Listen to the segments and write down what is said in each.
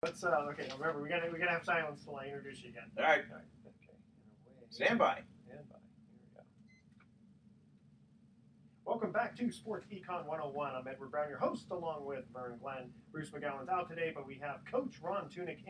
Okay. Remember, we gotta have silence till I introduce you again. All right. All right. Okay. Stand by. Stand by. Here we go. Welcome back to Sports Econ 101. I'm Edward Brown, your host, along with Vern Glenn. Bruce McGowan's out today, but we have Coach Ron Tunick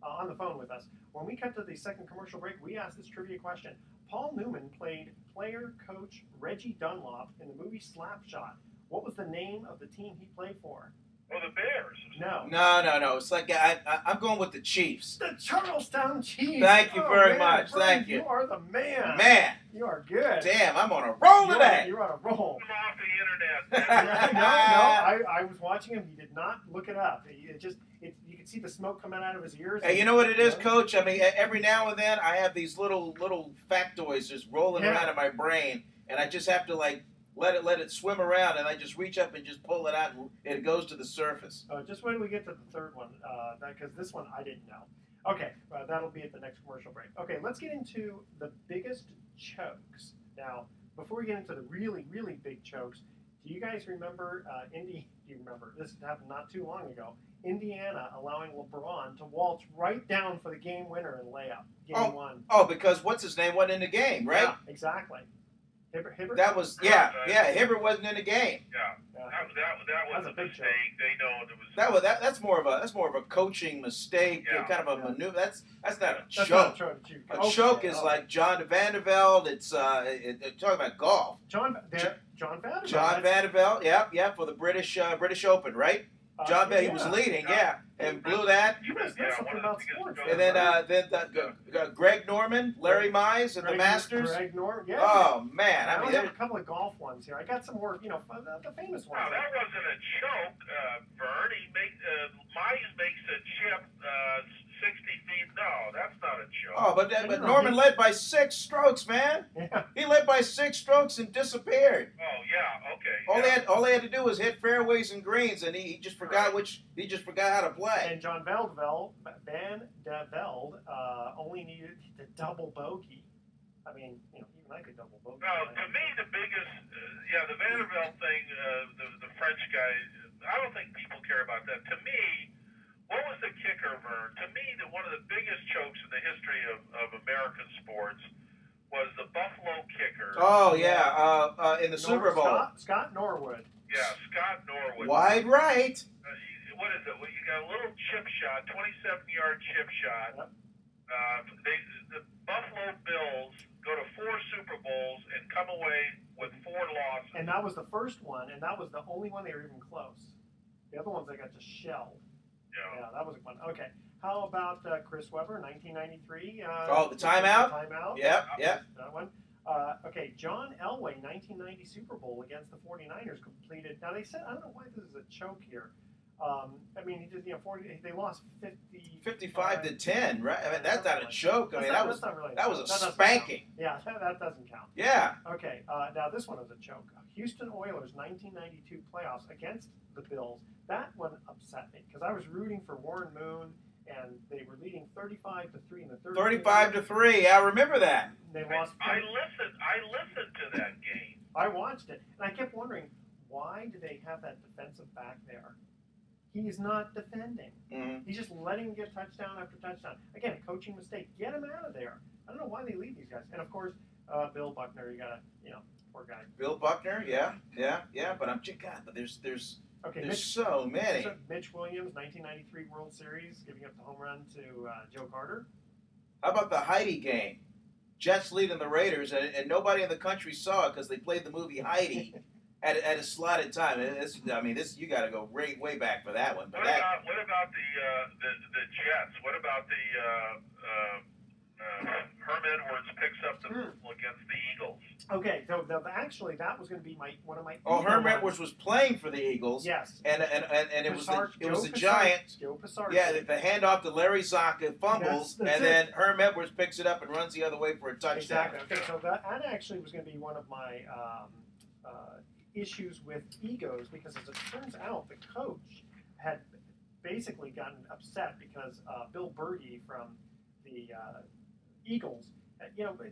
on the phone with us. When we cut to the second commercial break, we asked this trivia question. Paul Newman played player coach Reggie Dunlop in the movie Slapshot. What was the name of the team he played for? Oh, the Bears. No. No. It's like I'm going with the Chiefs. The Charlestown Chiefs. Thank you very man, much. Vern, Thank you. You are the man. Man. You are good. Damn, I'm on a roll today. You're on a roll. I'm off the internet. I was watching him. He did not look it up. You could see the smoke coming out of his ears. Hey, you know what it is, Coach? I mean, every now and then I have these little factoids just rolling around in my brain, and I just have to let it swim around, and I just reach up and just pull it out, and it goes to the surface. Just wait till we get to the third one, because this one I didn't know. Okay, that'll be at the next commercial break. Okay, let's get into the biggest chokes. Now, before we get into the really, really big chokes, do you guys remember Do you remember? This happened not too long ago. Indiana allowing LeBron to waltz right down for the game winner in layup. Game one. Oh, because what's his name wasn't in the game, right? Yeah, exactly. Hibbert? That was Hibbert wasn't in the game. Yeah. That was a mistake. They know it was. That's more of a coaching mistake, kind of a maneuver. That's not a choke. Not a choke is like John Vandevelde. It's talking about golf. John Vandevelde. John Vandevelde. Yeah, for the British Open, right? John Vandevelde, he was leading, and blew that. You guys know something about sports. And then Greg Norman, Larry Mize at the Masters. Greg Norman, yeah. Oh man, I have a couple of golf ones here. I got some more, the famous ones. No, that wasn't a choke, Vern. Mize makes a chip 60 feet. No, that's not a choke. Oh, but Norman led by 6 strokes, man. Yeah. He led by 6 strokes and disappeared. Oh yeah, okay. All he had to do was hit fairways and greens, and he just forgot how to play. And John Van de Velde only needed the double bogey. I mean, even I could double bogey. No, to me the biggest, the Vanderbilt thing, the French guy. I don't think people care about that. To me, what was the kicker, Vern? To me, one of the biggest chokes in the history of American sports was the Buffalo kicker. Oh yeah, in the Super Bowl. Scott Norwood. Yeah, Scott Norwood. Wide right. What is it? Well, you got a little chip shot, 27-yard chip shot. Yep. The Buffalo Bills go to 4 Super Bowls and come away with 4 losses. And that was the first one, and that was the only one they were even close. The other ones they got just shelled. Yeah, that was fun. Okay, how about Chris Webber, 1993? The timeout? Timeout. Yep. That one. Okay, John Elway, 1990 Super Bowl against the 49ers completed. Now, they said, I don't know why this is a choke here. I mean, he just, 40, they lost 55 to 10, right? I mean, that's not a choke. I mean, that was a spanking. Yeah, that doesn't count. Yeah. Okay, now this one is a choke. Houston Oilers 1992 playoffs against the Bills. That one upset me because I was rooting for Warren Moon, and they were leading 35-3 in the third. 35-3. I remember that. They lost. I listened to that game. I watched it, and I kept wondering, why do they have that defensive back there? He is not defending. Mm-hmm. He's just letting him get touchdown after touchdown. Again, coaching mistake. Get him out of there. I don't know why they leave these guys. And of course, Bill Buckner. You got poor guy. Bill Buckner. Yeah. But there's so many. Mitch Williams, 1993 World Series, giving up the home run to Joe Carter. How about the Heidi game? Jets leading the Raiders, and nobody in the country saw it because they played the movie Heidi. At a slotted time. This you got to go way back for that one. But what about the Jets? What about the Herm Edwards picks up the against the Eagles? Okay, so actually that was going to be one of my. Oh, Herm Edwards was playing for the Eagles. Yes. And it was the Giants. Joe Passardi. Yeah, the handoff to Larry Zonka fumbles, that's then Herm Edwards picks it up and runs the other way for a touchdown. Exactly. Okay, so that actually was going to be one of my issues with egos because, as it turns out, the coach had basically gotten upset because Bill Berge from the Eagles,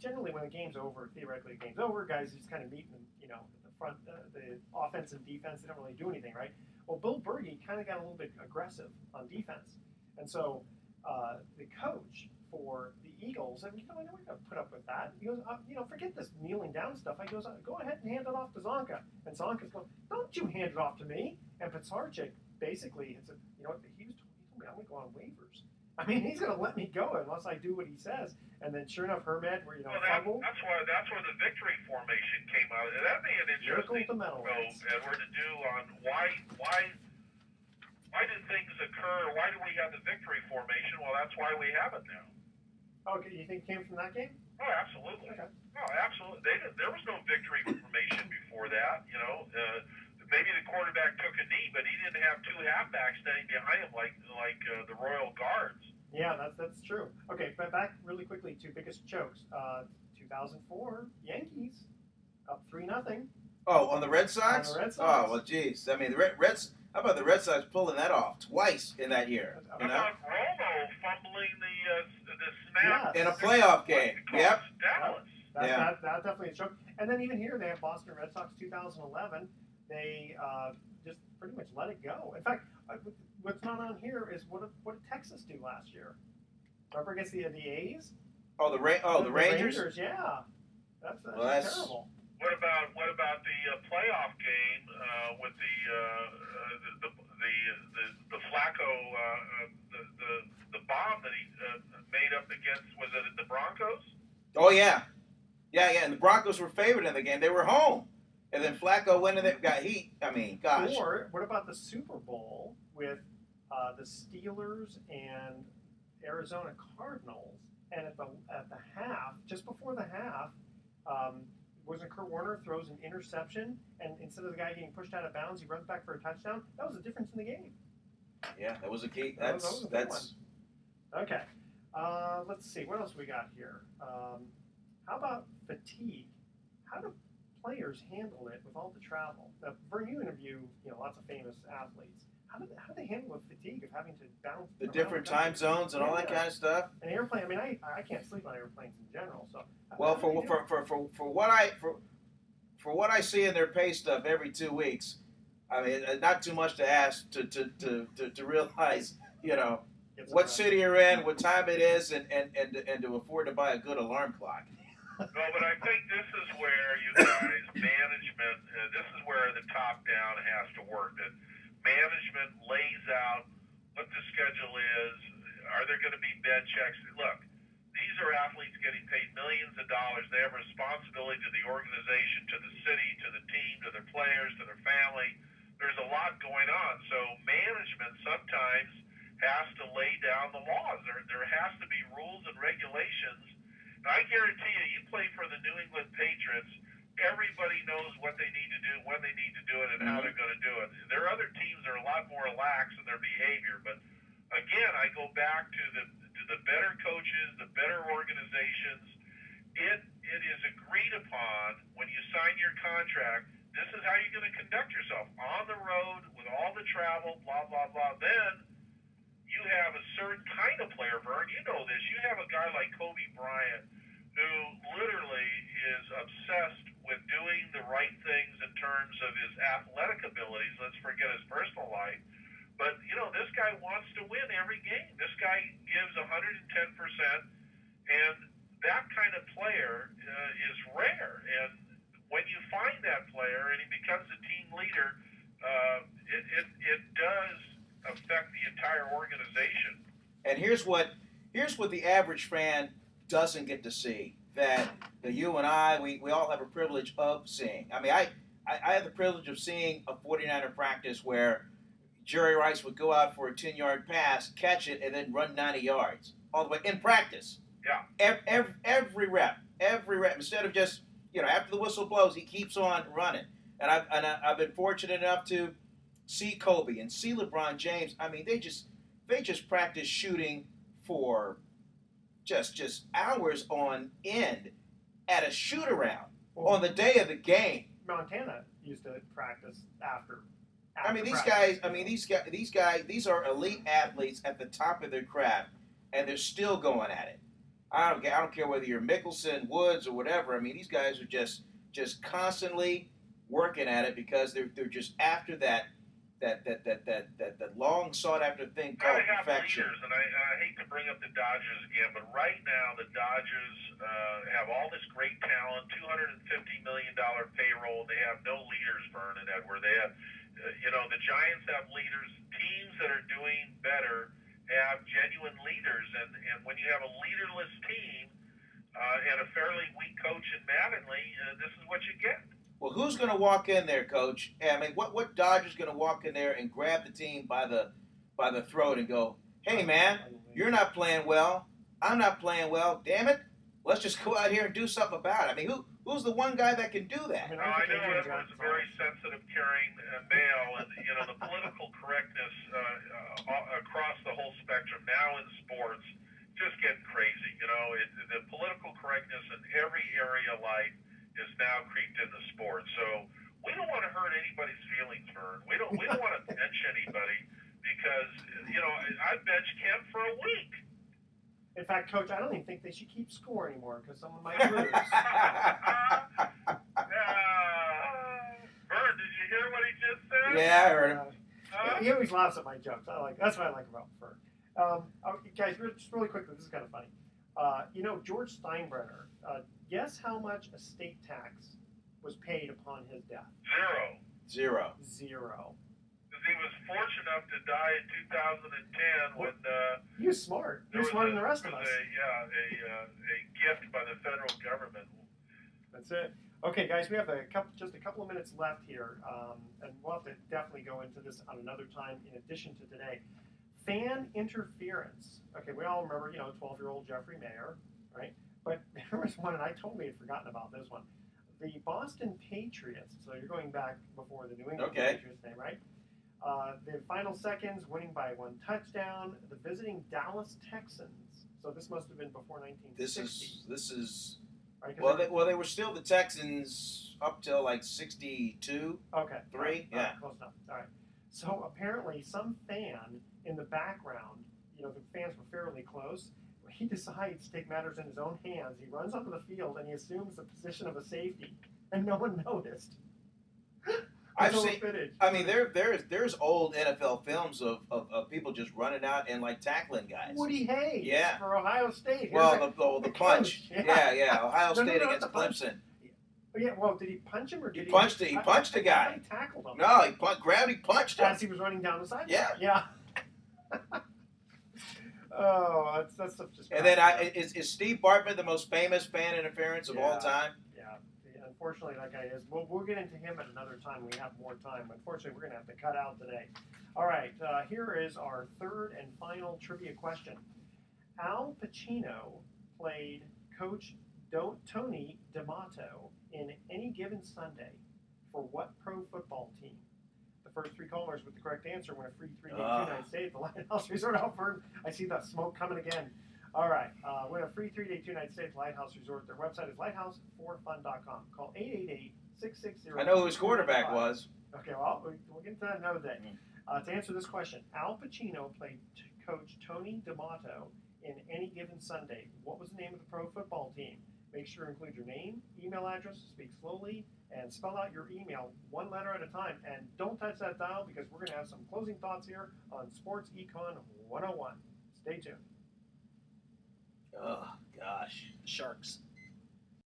generally when the game's over, theoretically the game's over, guys just kind of meet in, at the front, the offense and defense, they don't really do anything, right? Well, Bill Berge kind of got a little bit aggressive on defense. And so the coach for the Eagles, and we're not going to put up with that. He goes, forget this kneeling down stuff. I goes, go ahead and hand it off to Zonka. And Zonka's going, don't you hand it off to me. And Pizarczyk basically, he told me I'm going to go on waivers. I mean, he's going to let me go unless I do what he says. And then, sure enough, Hermed, fumble. That's where the victory formation came out. That'd be an interesting Edward, to do on why did things occur? Why do we have the victory formation? Well, that's why we have it now. Okay, you think it came from that game? Oh, absolutely. Okay. Oh, absolutely. There was no victory formation before that. Maybe the quarterback took a knee, but he didn't have two halfbacks standing behind him like the Royal Guards. Yeah, that's true. Okay, but back really quickly to biggest chokes. 2004 Yankees up 3-0. Oh, on the Red Sox? On the Red Sox. Oh, well, geez. I mean, the Reds. How about the Red Sox pulling that off twice in that year? How about Romo fumbling the snap in a playoff game? Yep. That definitely is a choke. And then even here, they have Boston Red Sox 2011. They just pretty much let it go. In fact, what's not on here is what did Texas do last year? Remember against the A's? Oh, the Rangers? Yeah, that's terrible. What about the playoff game with the Flacco the bomb that he made up against? Was it the Broncos? Oh yeah. And the Broncos were favored in the game. They were home, and then Flacco went in there, got heat. I mean, gosh. Or what about the Super Bowl with the Steelers and Arizona Cardinals? And at the half, just before the half. Wasn't Kurt Warner throws an interception, and instead of the guy getting pushed out of bounds, he runs back for a touchdown? That was the difference in the game. Yeah, that was a key. That was a big one. Okay. Let's see. What else we got here? How about fatigue? How do players handle it with all the travel? Now, Vern, you interview lots of famous athletes. How do they handle the fatigue of having to bounce the different time zones and all that kind of stuff? An airplane. I mean, I can't sleep on airplanes in general. So well, for what I see in their pay stuff every 2 weeks, I mean, not too much to ask to realize, what city you're in, what time it is, and to afford to buy a good alarm clock. No, but I think this is where you guys, management, this is where the top down has to work. That management lays out what the schedule is. Are there going to be bed checks? Look, these are athletes getting paid millions of dollars. They have responsibility to the organization, to the city, to the team, to their players, to their family. There's a lot going on. So management sometimes has to lay down the laws. There has to be rules and regulations. And I guarantee you play for the New England Patriots, everybody knows what they need to do, when they need to do it, and how they're going to do it. There are other teams that are a lot more lax in their behavior. But again, I go back to the better coaches, the better organizations. It is agreed upon when you sign your contract. This is how you're going to conduct yourself on the road with all the travel, blah blah blah. Then you have a certain kind of player, Vern. You know this. You have a guy like Kobe Bryant who literally is obsessed with doing the right things in terms of his athletic abilities. Let's forget his personal life. But, this guy wants to win every game. This guy gives 110%, and that kind of player is rare. And when you find that player and he becomes a team leader, it does affect the entire organization. And here's what the average fan doesn't get to see, that you and I, we all have a privilege of seeing. I mean, I had the privilege of seeing a 49er practice where Jerry Rice would go out for a 10-yard pass, catch it, and then run 90 yards all the way in practice. Yeah. Every rep. Instead of just, after the whistle blows, he keeps on running. And I've been fortunate enough to see Kobe and see LeBron James. I mean, they just practice shooting for just hours on end at a shoot around on the day of the game. Montana used to practice after these are elite athletes at the top of their craft, and they're still going at it. I don't care whether you're Mickelson, Woods, or whatever. I mean, these guys are just constantly working at it because they're just after that that long sought after thing called Gotta have perfection. leaders, and I hate to bring up the Dodgers again, but right now the Dodgers have all this great talent, $250 million payroll. They have no leaders, Vern and Edward. They have, the Giants have leaders. Teams that are doing better have genuine leaders, and when you have a leaderless team and a fairly weak coach in Mattingly, this is what you get. Well, who's going to walk in there, Coach? I mean, what Dodger's going to walk in there and grab the team by the throat and go, "Hey, man, you're not playing well. I'm not playing well. Damn it, let's just go out here and do something about it." I mean, who's the one guy that can do that? I know Edward's a very sensitive, caring male, and the political correctness across the whole spectrum now in sports just getting crazy. The political correctness in every area of life is now creeped into sports. So we don't want to hurt anybody's feelings, Vern. We don't want to bench anybody because I benched Kemp for a week. In fact, Coach, I don't even think they should keep score anymore because someone might lose. Vern, did you hear what he just said? Yeah, I heard him. He always laughs at my jokes. That's what I like about Vern. Okay, guys, just really quickly, this is kind of funny. George Steinbrenner, guess how much estate tax was paid upon his death? Zero. Because he was fortunate enough to die in 2010 when he was smart. He was smarter than the rest of us. A gift by the federal government. That's it. Okay, guys, we have just a couple of minutes left here, and we'll have to definitely go into this on another time in addition to today. Fan interference. Okay, we all remember, 12-year-old Jeffrey Mayer, right? But there was one, and I totally had forgotten about this one. The Boston Patriots, so you're going back before the New England Patriots name, right? The final seconds, winning by 1 touchdown. The visiting Dallas Texans. So this must have been before 1960. This is. Right, they were still the Texans up till like 62. Okay. 3. Yeah. Close enough. All right. So apparently, some fan in the background, the fans were fairly close. He decides to take matters in his own hands. He runs onto the field and he assumes the position of a safety, and no one noticed. I've seen. I mean, there's old NFL films of people just running out and like tackling guys. Woody Hayes, yeah, for Ohio State. The punch, yeah. Ohio State no, against Clemson. Yeah, well, did he punch him or did he punched he punched a guy? He tackled him. No, he punched him as he was running down the sideline. Yeah. Oh, that's just. And then is Steve Bartman the most famous fan interference of all time? Yeah. Unfortunately, that guy is. We'll get into him at another time. We have more time. Unfortunately, we're going to have to cut out today. All right. Here is our third and final trivia question. Al Pacino played Coach Tony D'Amato in Any Given Sunday for what pro football team? The first 3 callers with the correct answer win a free 3-day 2-night stay at the Lighthouse Resort Outford. I see that smoke coming again. All right. Win a free 3-day 2-night stay at the Lighthouse Resort. Their website is lighthouse4fun.com. Call 888-660. I know who his quarterback was. Okay, well, we'll get to that another day. To answer this question, Al Pacino played Coach Tony D'Amato in Any Given Sunday. What was the name of the pro football team? Make sure to include your name, email address, speak slowly, and spell out your email 1 letter at a time. And don't touch that dial because we're going to have some closing thoughts here on Sports Econ 101. Stay tuned. Oh, gosh. Sharks.